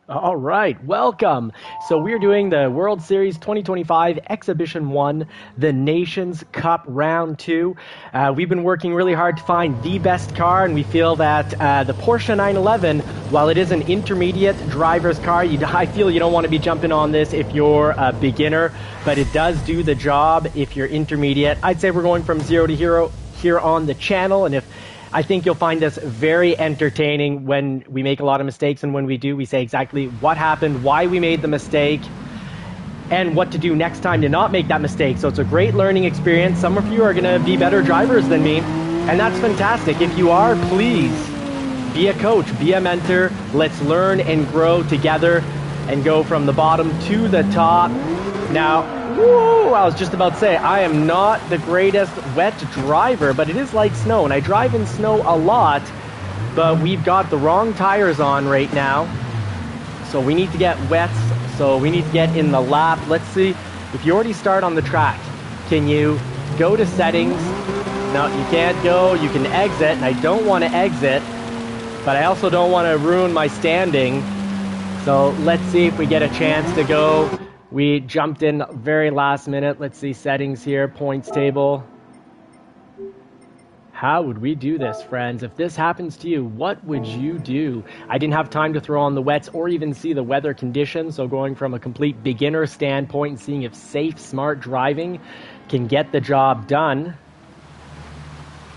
All right, welcome. So we're doing the World Series 2025 Exhibition 1, the Nations Cup Round 2. We've been working really hard to find the best car, and we feel that the Porsche 911, while it is an intermediate driver's car, I feel you don't want to be jumping on this if you're a beginner, but it does do the job if you're intermediate. I'd say we're going from 0 to hero here on the channel, and I think you'll find this very entertaining when we make a lot of mistakes, and when we do, we say exactly what happened, why we made the mistake, and what to do next time to not make that mistake. So it's a great learning experience. Some of you are going to be better drivers than me, and that's fantastic. If you are, please be a coach, be a mentor. Let's learn and grow together and go from the bottom to the top. Now, woo, I was just about to say, I am not the greatest wet driver, but it is like snow, and I drive in snow a lot, but we've got the wrong tires on right now, so we need to get wet, so we need to get in the lap. Let's see, if you already start on the track, can you go to settings? No, you can't go, you can exit, and I don't want to exit, but I also don't want to ruin my standing, so let's see if we get a chance to go. We jumped in very last minute. Let's see, settings here, points table. How would we do this, friends? If this happens to you, what would you do? I didn't have time to throw on the wets or even see the weather conditions, so going from a complete beginner standpoint and seeing if safe, smart driving can get the job done.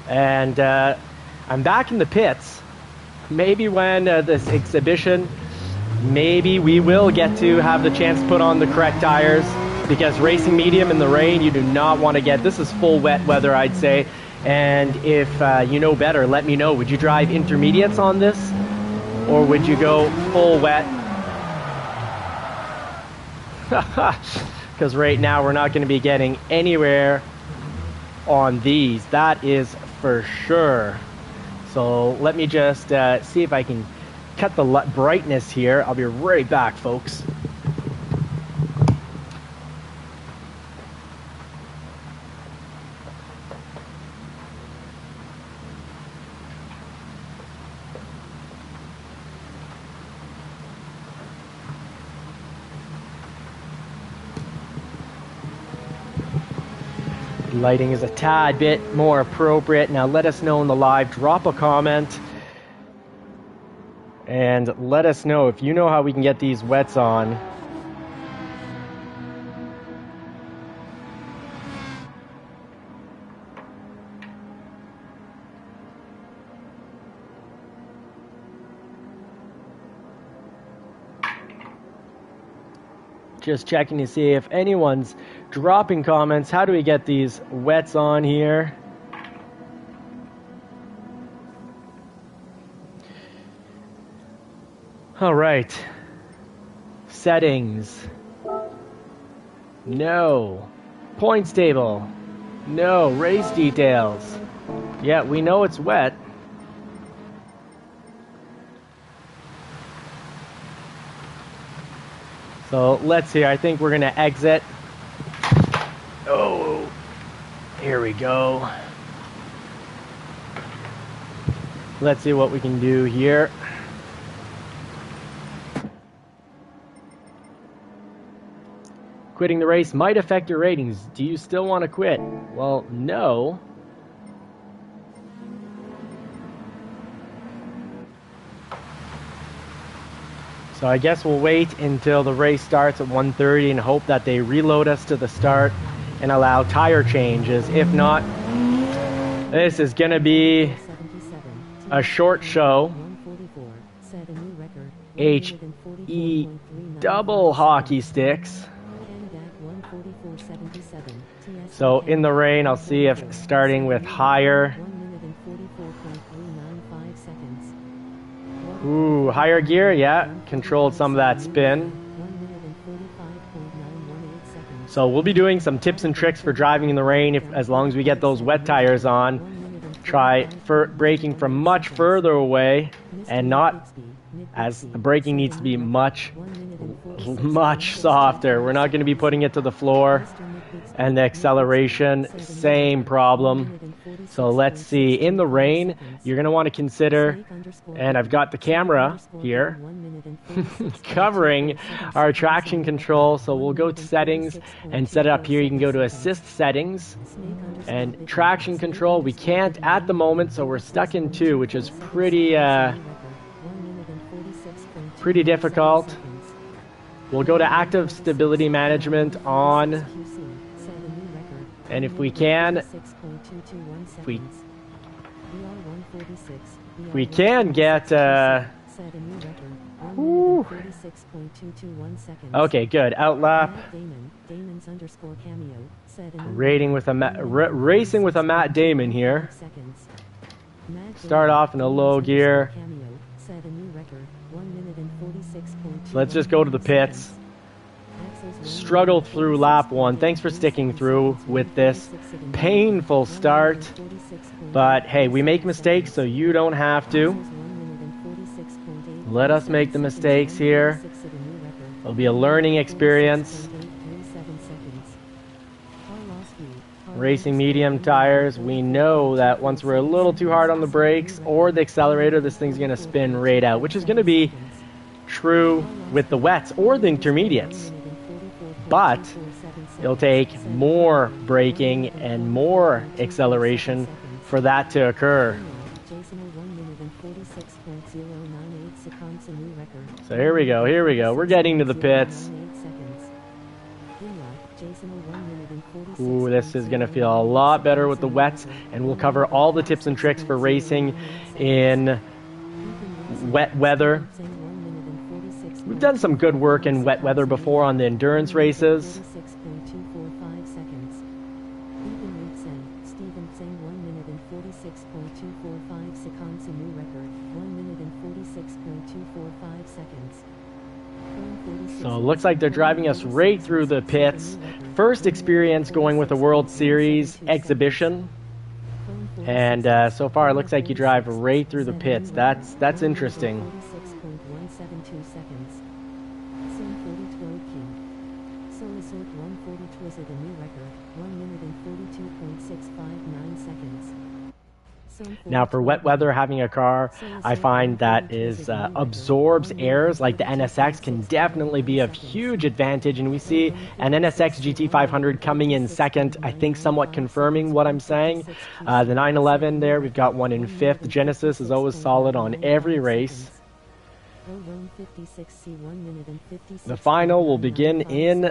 And I'm back in the pits. Maybe when this exhibition, maybe we will get to have the chance to put on the correct tires, because racing medium in the rain, you do not want to get. This is full wet weather, I'd say. And if you know better, let me know. Would you drive intermediates on this, or would you go full wet? Because right now we're not going to be getting anywhere on these. That is for sure. So let me just see if I can cut the brightness here. I'll be right back, folks. Lighting is a tad bit more appropriate. Now let us know in the live, drop a comment. And let us know if you know how we can get these wets on. Just checking to see if anyone's dropping comments. How do we get these wets on here? All right, settings, no. Points table, no. Race details, yeah, we know it's wet. So let's see, I think we're gonna exit. Oh, here we go. Let's see what we can do here. Quitting the race might affect your ratings. Do you still want to quit? Well, no. So I guess we'll wait until the race starts at 1:30 and hope that they reload us to the start and allow tire changes. If not, this is going to be a short show. HE double hockey sticks. So in the rain, I'll see if starting with higher. Ooh, higher gear, yeah, controlled some of that spin. So we'll be doing some tips and tricks for driving in the rain as long as we get those wet tires on. Try braking from much further away, and not as the braking needs to be much softer. We're not going to be putting it to the floor. And the acceleration, same problem. So let's see, in the rain, you're going to want to consider, and I've got the camera here, covering our traction control. So we'll go to settings and set it up here. You can go to assist settings and traction control. We can't at the moment, so we're stuck in 2, which is pretty difficult. We'll go to active stability management on, and if we can, if we can get okay, good. Outlap. Racing with a Matt Damon here. Start off in a low gear. Let's just go to the pits. Struggled through lap 1. Thanks for sticking through with this painful start. But hey, we make mistakes, so you don't have to. Let us make the mistakes here. It'll be a learning experience. Racing medium tires. We know that once we're a little too hard on the brakes or the accelerator, this thing's going to spin right out, which is going to be true with the wets or the intermediates. But it'll take more braking and more acceleration for that to occur. So here we go, We're getting to the pits. Ooh, this is going to feel a lot better with the wets, and we'll cover all the tips and tricks for racing in wet weather. We've done some good work in wet weather before on the endurance races. So it looks like they're driving us right through the pits. First experience going with a World Series exhibition. And so far it looks like you drive right through the pits. That's interesting. Now for wet weather, having a car I find that is absorbs airs like the NSX can definitely be of huge advantage, and we see an NSX GT500 coming in second, I think somewhat confirming what I'm saying. The 911 there, we've got one in 5th. The Genesis is always solid on every race. The final will begin in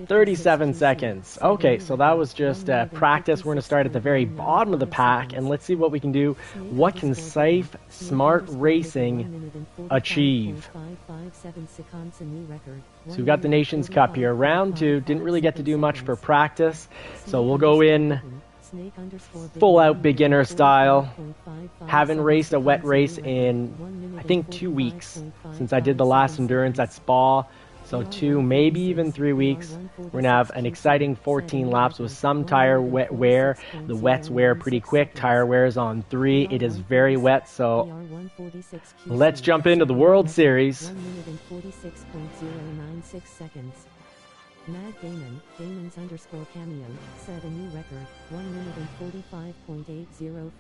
37 seconds. Okay, so that was just practice. We're going to start at the very bottom of the pack, and let's see what we can do. What can safe, smart racing achieve? So we've got the Nations Cup here. Round 2, didn't really get to do much for practice, so we'll go in full-out beginner style. Haven't raced a wet race in, I think, 2 weeks since I did the last endurance at Spa. So 2, maybe even 3 weeks. We're going to have an exciting 14 laps with some tire wear. The wets wear pretty quick. Tire wears on 3. It is very wet, so let's jump into the World Series. Matt Damon, Damons_cameo, set a new record, 1 minute and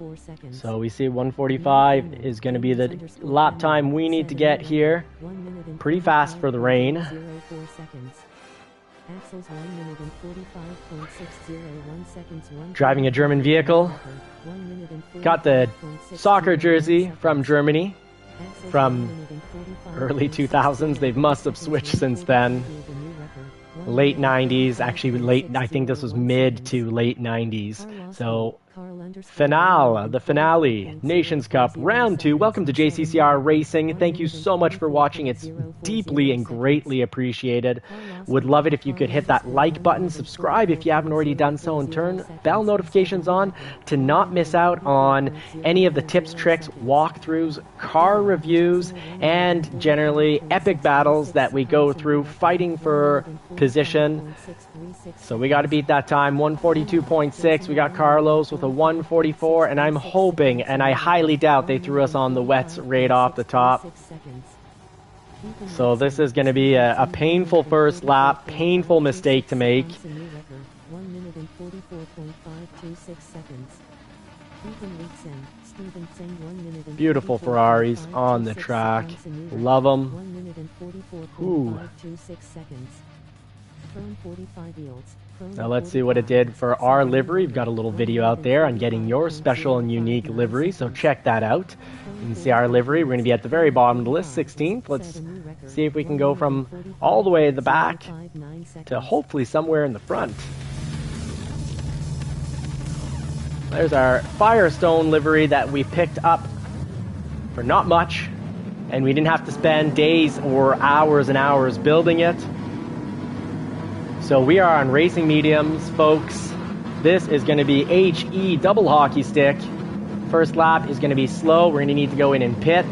45.804 seconds. So we see 145 is going to be the lap time we need to get here. Pretty fast for the rain. Driving a German vehicle. Got the soccer jersey from Germany from early 2000s. They must have switched since then. Late 90s, actually I think this was mid to late 90s. So the finale, Nations Cup, round 2. Welcome to JCCR Racing. Thank you so much for watching. It's deeply and greatly appreciated. Would love it if you could hit that like button, subscribe if you haven't already done so, and turn bell notifications on to not miss out on any of the tips, tricks, walkthroughs, car reviews, and generally epic battles that we go through fighting for position. So we got to beat that time, 142.6. We got Carlos with a 144, and I'm hoping, and I highly doubt they threw us on the wets right off the top. So this is going to be a painful first lap, painful mistake to make. Beautiful Ferraris on the track. Love them. 1 minute and Ooh. 44.526 seconds. Chrome 45 yields. Now let's see what it did for our livery. We've got a little video out there on getting your special and unique livery, so check that out. You can see our livery. We're going to be at the very bottom of the list, 16th. Let's see if we can go from all the way at the back to hopefully somewhere in the front. There's our Firestone livery that we picked up for not much, and we didn't have to spend days or hours and hours building it. So we are on racing mediums, folks. This is going to be HE double hockey stick. First lap is going to be slow. We're going to need to go in and pit.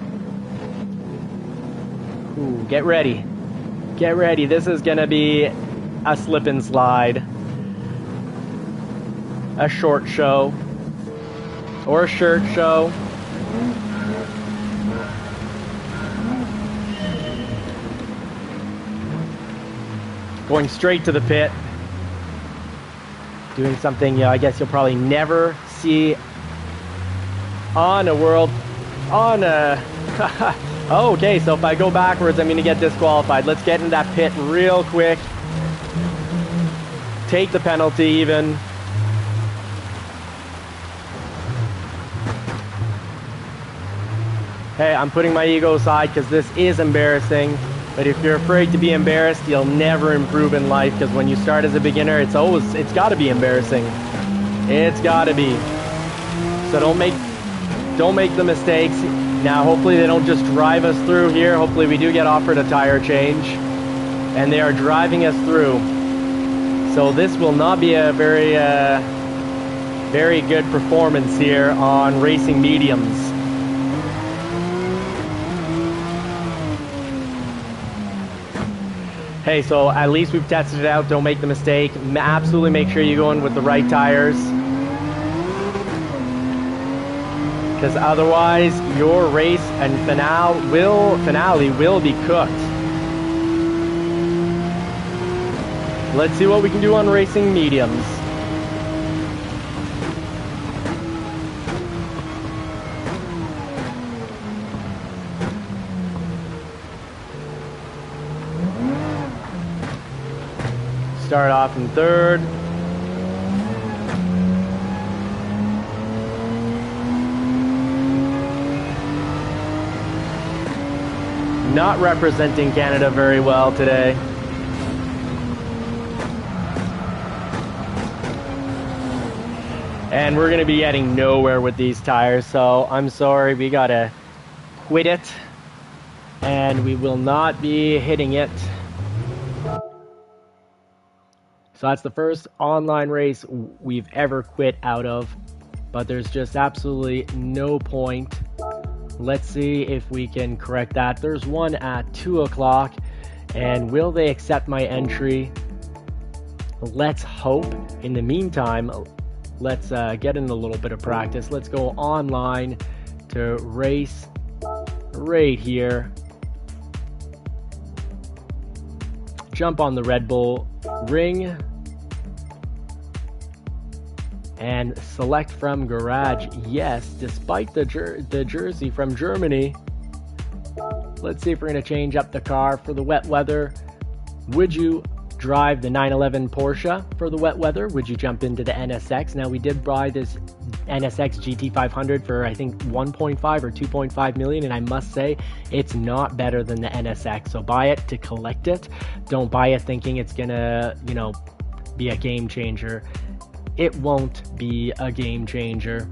Ooh, get ready. Get ready. This is going to be a slip and slide. A short show. Or a shirt show. Going straight to the pit. Doing something, I guess you'll probably never see on a world, on a, okay, so if I go backwards, I'm going to get disqualified. Let's get in that pit real quick. Take the penalty even. Hey, I'm putting my ego aside because this is embarrassing. But if you're afraid to be embarrassed, you'll never improve in life, because when you start as a beginner, it's got to be embarrassing. It's got to be. So don't make the mistakes. Now, hopefully they don't just drive us through here. Hopefully we do get offered a tire change, and they are driving us through. So this will not be a very good performance here on racing mediums. Hey, so at least we've tested it out. Don't make the mistake. Absolutely make sure you go in with the right tires, because otherwise your race and finale will be cooked. Let's see what we can do on racing mediums. Start off in third. Not representing Canada very well today. And we're going to be getting nowhere with these tires, so I'm sorry, we got to quit it. And we will not be hitting it. So that's the first online race we've ever quit out of, but there's just absolutely no point. Let's see if we can correct that. There's one at 2 o'clock, and will they accept my entry? Let's hope. In the meantime, let's get in a little bit of practice. Let's go online to race right here. Jump on the Red Bull ring and select from garage. Yes, despite the jersey from Germany. Let's see if we're going to change up the car for the wet weather. Would you drive the 911 Porsche for the wet weather? Would you jump into the NSX? Now, we did buy this NSX GT500 for I think 1.5 or 2.5 million, and I must say it's not better than the NSX. So buy it to collect it. Don't buy it thinking it's gonna, be a game changer. It won't be a game changer.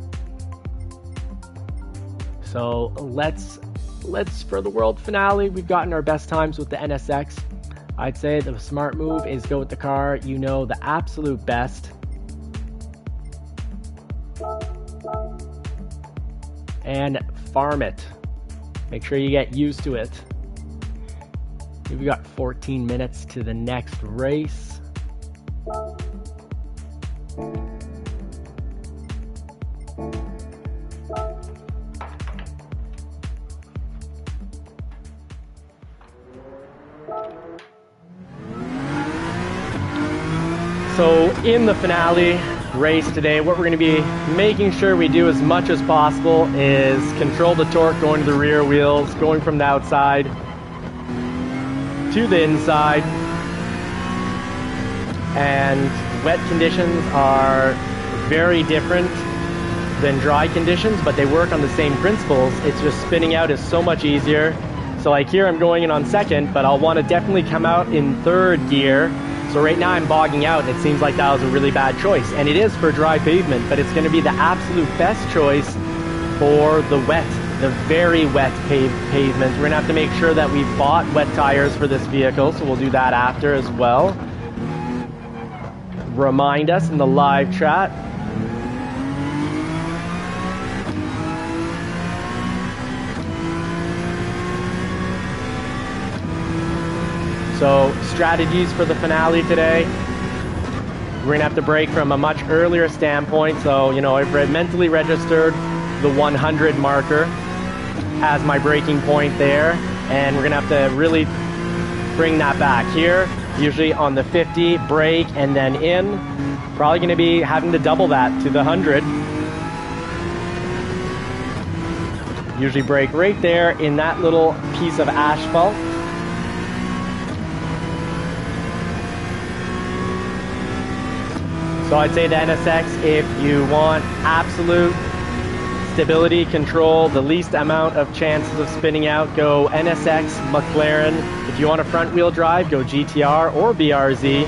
So let's for the world finale, we've gotten our best times with the NSX. I'd say the smart move is go with the car the absolute best. And farm it. Make sure you get used to it. We've got 14 minutes to the next race. So in the finale, race today, what we're going to be making sure we do as much as possible is control the torque going to the rear wheels, going from the outside to the inside. And wet conditions are very different than dry conditions, but they work on the same principles. It's just spinning out is so much easier. So like here I'm going in on second, but I'll want to definitely come out in third gear. So right now I'm bogging out, and it seems like that was a really bad choice. And it is for dry pavement, but it's going to be the absolute best choice for the wet, the very wet pavement. We're going to have to make sure that we've bought wet tires for this vehicle, so we'll do that after as well. Remind us in the live chat. So, strategies for the finale today. We're going to have to break from a much earlier standpoint. So, you know, I've mentally registered the 100 marker as my breaking point there. And we're going to have to really bring that back here. Usually on the 50, brake, and then in. Probably going to be having to double that to the 100. Usually brake right there in that little piece of asphalt. So I'd say the NSX, if you want absolute stability, control, the least amount of chances of spinning out, go NSX, McLaren. If you want a front wheel drive, go GTR or BRZ.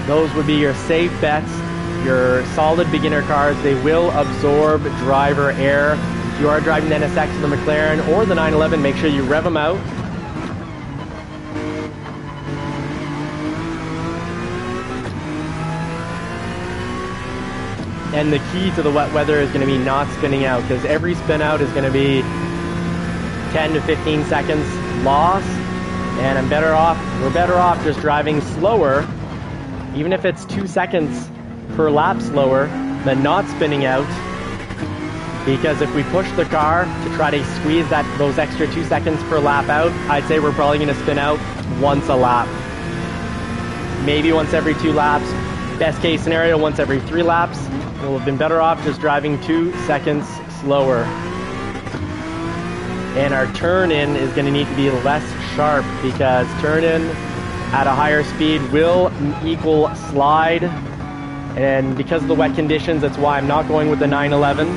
Those would be your safe bets, your solid beginner cars. They will absorb driver air. If you are driving the NSX or the McLaren or the 911, make sure you rev them out. And the key to the wet weather is going to be not spinning out, because every spin out is going to be 10 to 15 seconds loss. And we're better off just driving slower, even if it's 2 seconds per lap slower, than not spinning out. Because if we push the car to try to squeeze those extra 2 seconds per lap out, I'd say we're probably going to spin out once a lap. Maybe once every 2 laps. Best case scenario, once every 3 laps. We'll have been better off just driving 2 seconds slower. And our turn-in is going to need to be less sharp, because turn-in at a higher speed will equal slide. And because of the wet conditions, that's why I'm not going with the 911.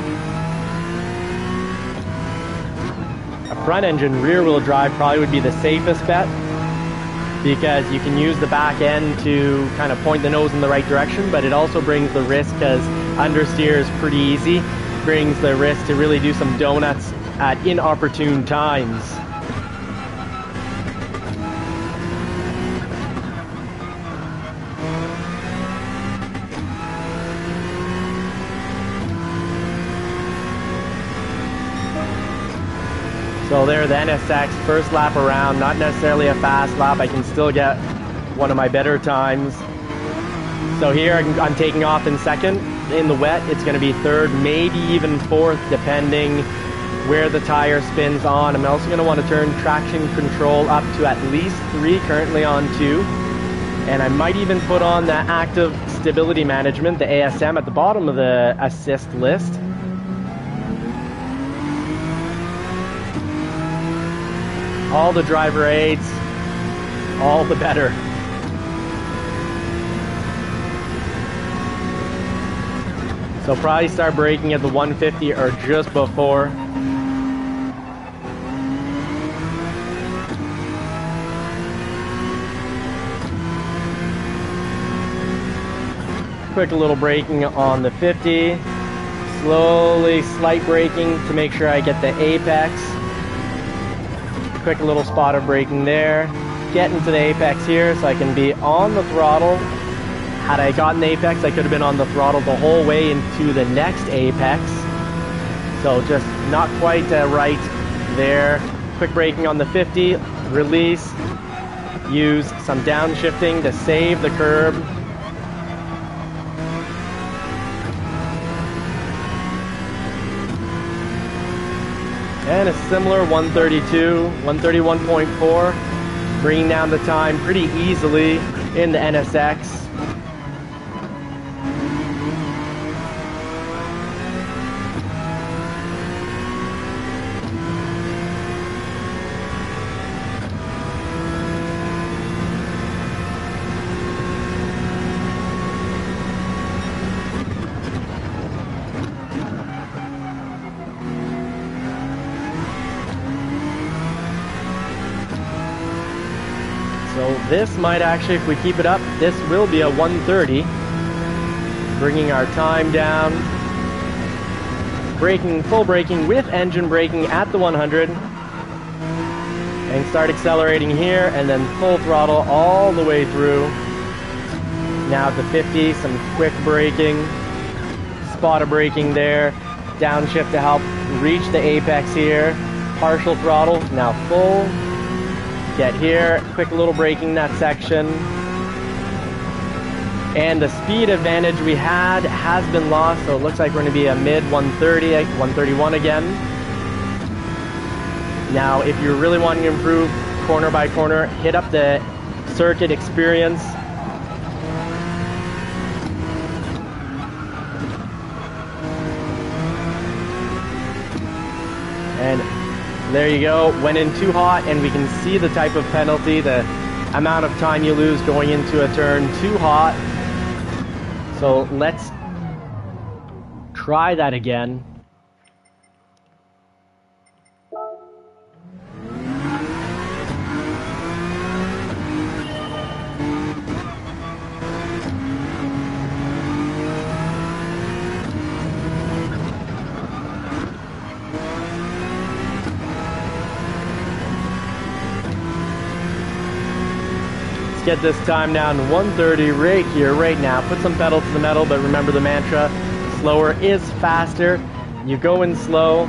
A front-engine rear-wheel drive probably would be the safest bet, because you can use the back end to kind of point the nose in the right direction, but it also brings the risk, because understeer is pretty easy, brings the risk to really do some donuts at inopportune times. So there, the NSX, first lap around, not necessarily a fast lap. I can still get one of my better times. So here I'm taking off in second. In the wet, it's going to be third, maybe even fourth, depending where the tire spins on. I'm also going to want to turn traction control up to at least 3, currently on 2. And I might even put on the active stability management, the ASM, at the bottom of the assist list. All the driver aids, all the better. So probably start braking at the 150 or just before. Quick little braking on the 50. Slowly slight braking to make sure I get the apex. Quick little spot of braking there. Get into the apex here so I can be on the throttle. Had I gotten the apex, I could have been on the throttle the whole way into the next apex. So just not quite right there. Quick braking on the 50, release, use some downshifting to save the curb. And a similar 132, 131.4, bringing down the time pretty easily in the NSX. So this might actually, if we keep it up, this will be a 1:30. Bringing our time down. Braking, full braking with engine braking at the 100. And start accelerating here, and then full throttle all the way through. Now at the 50, some quick braking. Spot of braking there. Downshift to help reach the apex here. Partial throttle, now full. Get here, quick little braking that section. And the speed advantage we had has been lost, so it looks like we're going to be a mid 130, 131 again. Now, if you're really wanting to improve corner by corner, hit up the circuit experience. And there you go, went in too hot, and we can see the type of penalty, the amount of time you lose going into a turn too hot. So let's try that again. Get this time down to 130 right here, right now. Put some pedal to the metal, but remember the mantra, slower is faster. You go in slow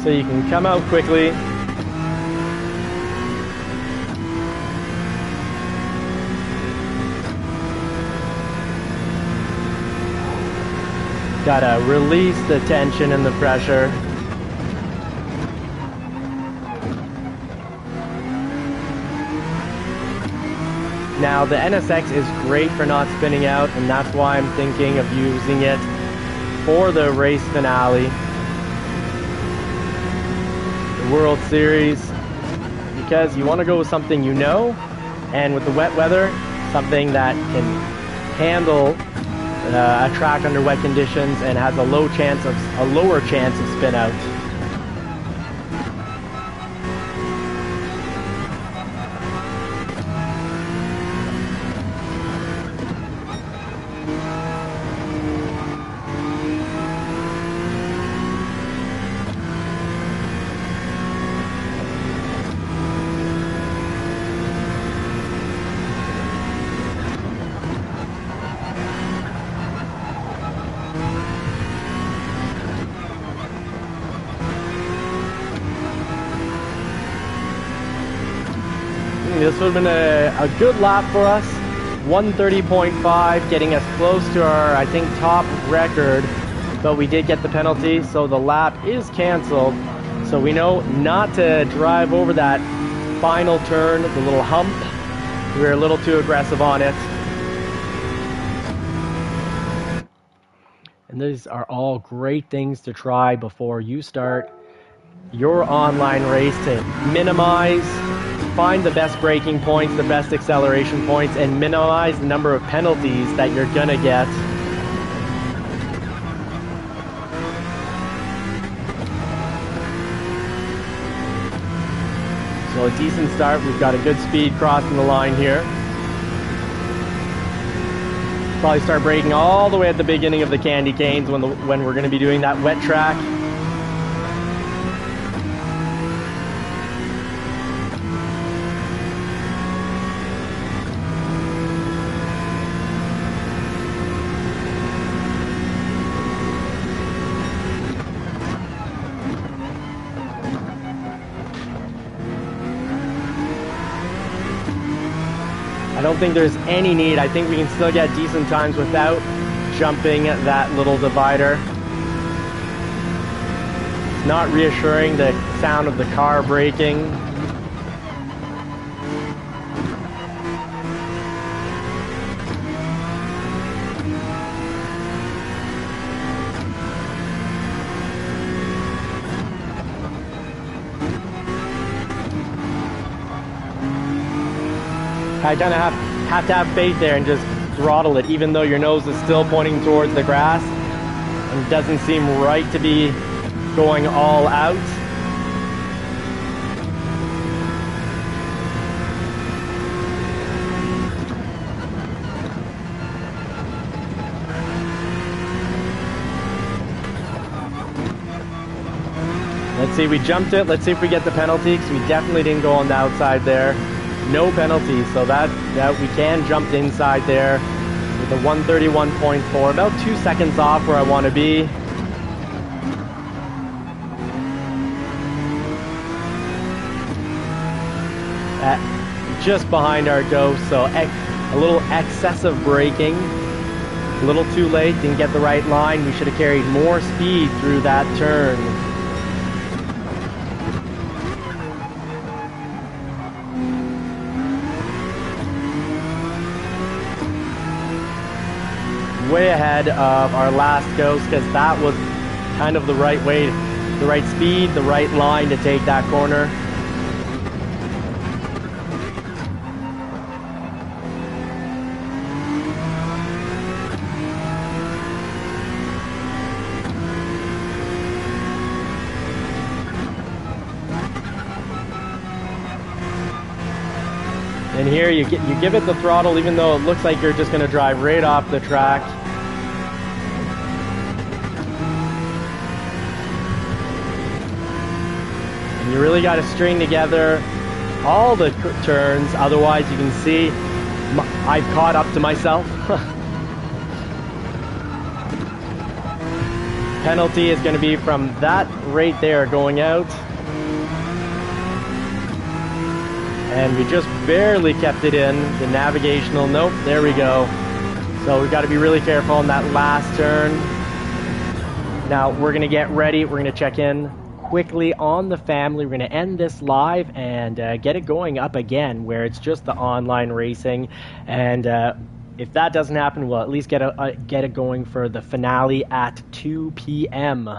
so you can come out quickly. Gotta release the tension and the pressure. Now, the NSX is great for not spinning out, and that's why I'm thinking of using it for the race finale. The World Series, because you want to go with something you know, and with the wet weather, something that can handle a track under wet conditions and has a lower chance of spin out. This would have been a good lap for us. 130.5, getting us close to our, I think, top record. But we did get the penalty, so the lap is canceled. So we know not to drive over that final turn, the little hump. We were a little too aggressive on it. And these are all great things to try before you start your online race, to minimize, find the best braking points, the best acceleration points, and minimize the number of penalties that you're gonna get. So a decent start. We've got a good speed crossing the line here. Probably start braking all the way at the beginning of the candy canes when we're going to be doing that wet track. I don't think there's any need. I think we can still get decent times without jumping that little divider. It's not reassuring, the sound of the car braking. I kind of have to have faith there and just throttle it, even though your nose is still pointing towards the grass and it doesn't seem right to be going all out. let's see, we jumped it. Let's see if we get the penalty, because we definitely didn't go on the outside there. No penalty, so that we can jump the inside there with a 131.4, about 2 seconds off where I want to be. Just behind our ghost, so a little excessive braking. A little too late, didn't get the right line. We should have carried more speed through that turn. Way ahead of our last ghost, because that was kind of the right way, the right speed, the right line to take that corner. And here you give it the throttle, even though it looks like you're just going to drive right off the track. And you really got to string together all the turns, otherwise you can see I've caught up to myself. Penalty is going to be from that right there going out. And we just barely kept it in. The navigational, nope, there we go. So we've got to be really careful on that last turn. Now we're going to get ready. We're going to check in quickly on the family. We're going to end this live and get it going up again where it's just the online racing. And if that doesn't happen, we'll at least get it going for the finale at 2 p.m.